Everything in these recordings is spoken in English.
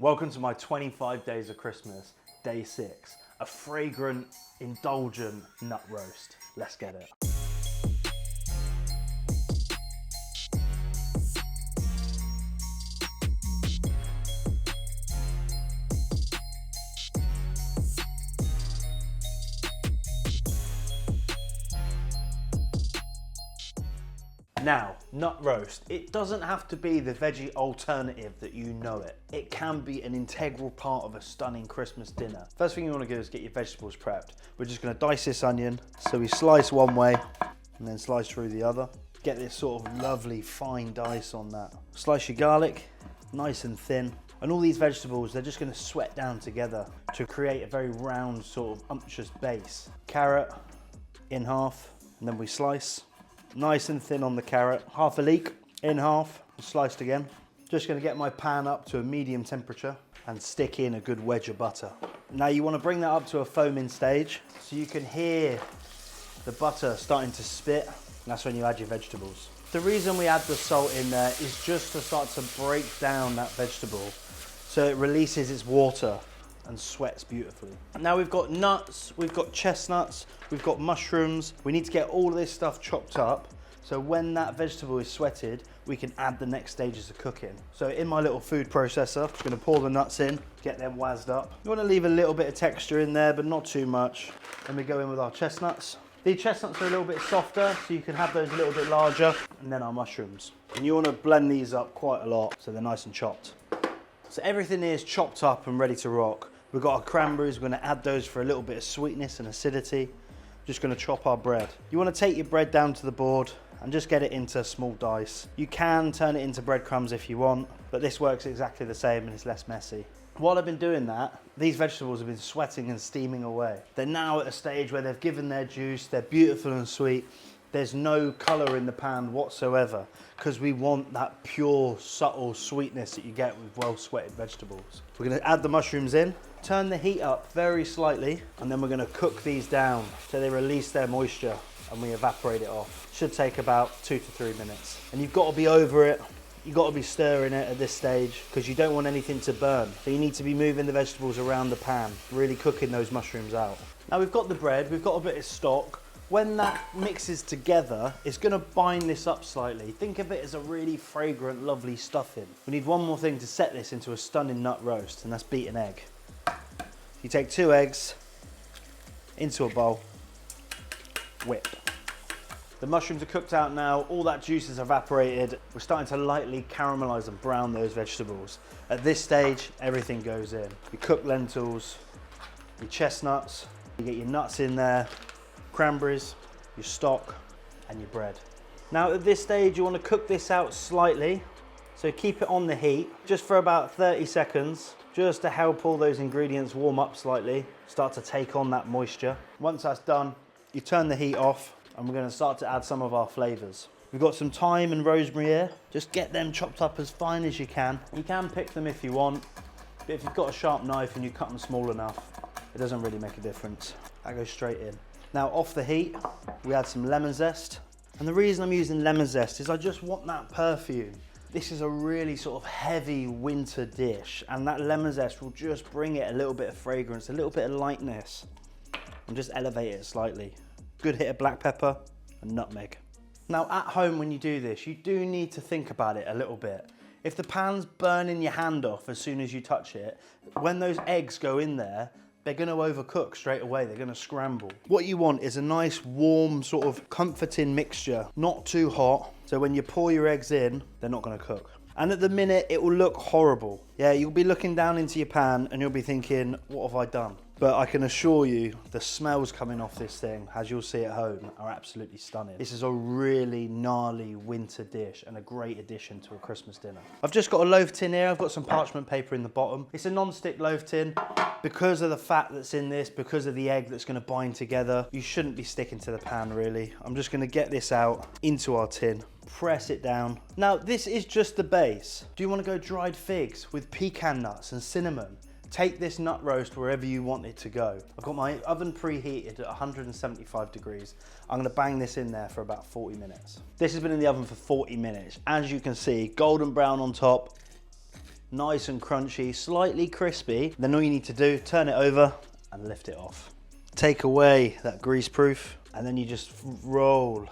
Welcome to my 25 days of Christmas, day 6. A fragrant, indulgent nut roast. Let's get it. Now, nut roast. It doesn't have to be the veggie alternative that you know it. It can be an integral part of a stunning Christmas dinner. First thing you want to do is get your vegetables prepped. We're just going to dice this onion. So we slice one way and then slice through the other. Get this sort of lovely fine dice on that. Slice your garlic, nice and thin. And all these vegetables, they're just going to sweat down together to create a very round sort of umptuous base. Carrot in half, and then we slice. Nice and thin on the carrot, half a leek in half, sliced again. Just gonna get my pan up to a medium temperature and stick in a good wedge of butter. Now you wanna bring that up to a foaming stage so you can hear the butter starting to spit, and that's when you add your vegetables. The reason we add the salt in there is just to start to break down that vegetable so it releases its water and sweats beautifully. Now we've got nuts, we've got chestnuts, we've got mushrooms. We need to get all of this stuff chopped up so when that vegetable is sweated, we can add the next stages of cooking. So in my little food processor, I'm just gonna pour the nuts in, get them wazzed up. You wanna leave a little bit of texture in there, but not too much. Then we go in with our chestnuts. These chestnuts are a little bit softer, so you can have those a little bit larger. And then our mushrooms. And you wanna blend these up quite a lot so they're nice and chopped. So everything here is chopped up and ready to rock. We've got our cranberries, we're gonna add those for a little bit of sweetness and acidity. Just gonna chop our bread. You wanna take your bread down to the board and just get it into small dice. You can turn it into breadcrumbs if you want, but this works exactly the same and it's less messy. While I've been doing that, these vegetables have been sweating and steaming away. They're now at a stage where they've given their juice, they're beautiful and sweet. There's no colour in the pan whatsoever because we want that pure, subtle sweetness that you get with well-sweated vegetables. We're going to add the mushrooms in, turn the heat up very slightly, and then we're going to cook these down so they release their moisture and we evaporate it off. Should take about 2 to 3 minutes. And you've got to be over it. You've got to be stirring it at this stage because you don't want anything to burn. So you need to be moving the vegetables around the pan, really cooking those mushrooms out. Now we've got the bread, we've got a bit of stock. When that mixes together, it's gonna bind this up slightly. Think of it as a really fragrant, lovely stuffing. We need one more thing to set this into a stunning nut roast, and that's beaten egg. You take 2 eggs into a bowl, whip. The mushrooms are cooked out now, all that juice is evaporated. We're starting to lightly caramelize and brown those vegetables. At this stage, everything goes in. Your cooked lentils, your chestnuts, you get your nuts in there, cranberries, your stock, and your bread. Now at this stage, you want to cook this out slightly. So keep it on the heat, just for about 30 seconds, just to help all those ingredients warm up slightly, start to take on that moisture. Once that's done, you turn the heat off, and we're going to start to add some of our flavors. We've got some thyme and rosemary here. Just get them chopped up as fine as you can. You can pick them if you want, but if you've got a sharp knife and you cut them small enough, it doesn't really make a difference. That goes straight in. Now off the heat, we add some lemon zest. And the reason I'm using lemon zest is I just want that perfume. This is a really sort of heavy winter dish, and that lemon zest will just bring it a little bit of fragrance, a little bit of lightness, and just elevate it slightly. Good hit of black pepper and nutmeg. Now at home when you do this, you do need to think about it a little bit. If the pan's burning your hand off as soon as you touch it, when those eggs go in there, they're gonna overcook straight away, they're gonna scramble. What you want is a nice, warm, sort of comforting mixture, not too hot, so when you pour your eggs in, they're not gonna cook. And at the minute, it will look horrible. Yeah, you'll be looking down into your pan and you'll be thinking, what have I done? But I can assure you, the smells coming off this thing, as you'll see at home, are absolutely stunning. This is a really gnarly winter dish and a great addition to a Christmas dinner. I've just got a loaf tin here. I've got some parchment paper in the bottom. It's a non-stick loaf tin. Because of the fat that's in this, because of the egg that's gonna bind together, you shouldn't be sticking to the pan really. I'm just gonna get this out into our tin, press it down. Now, this is just the base. Do you wanna go dried figs with pecan nuts and cinnamon? Take this nut roast wherever you want it to go. I've got my oven preheated at 175 degrees. I'm gonna bang this in there for about 40 minutes. This has been in the oven for 40 minutes. As you can see, golden brown on top, nice and crunchy, slightly crispy. Then all you need to do, turn it over and lift it off. Take away that grease proof and then you just roll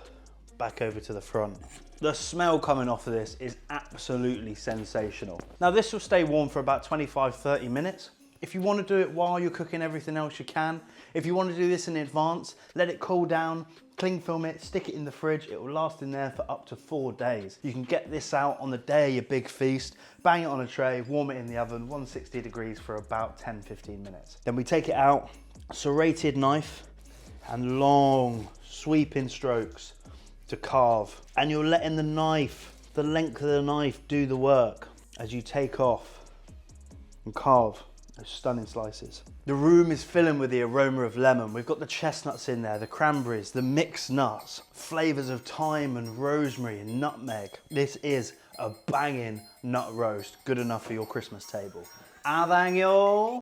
back over to the front. The smell coming off of this is absolutely sensational. Now this will stay warm for about 25-30 minutes. If you want to do it while you're cooking everything else, you can. If you want to do this in advance, let it cool down, cling film it, stick it in the fridge. It will last in there for up to 4 days. You can get this out on the day of your big feast, bang it on a tray, warm it in the oven, 160 degrees for about 10-15 minutes. Then we take it out, serrated knife and long sweeping strokes to carve. And you're letting the knife, the length of the knife, do the work as you take off and carve those stunning slices. The room is filling with the aroma of lemon. We've got the chestnuts in there, the cranberries, the mixed nuts, flavors of thyme and rosemary and nutmeg. This is a banging nut roast, good enough for your Christmas table. Avangio!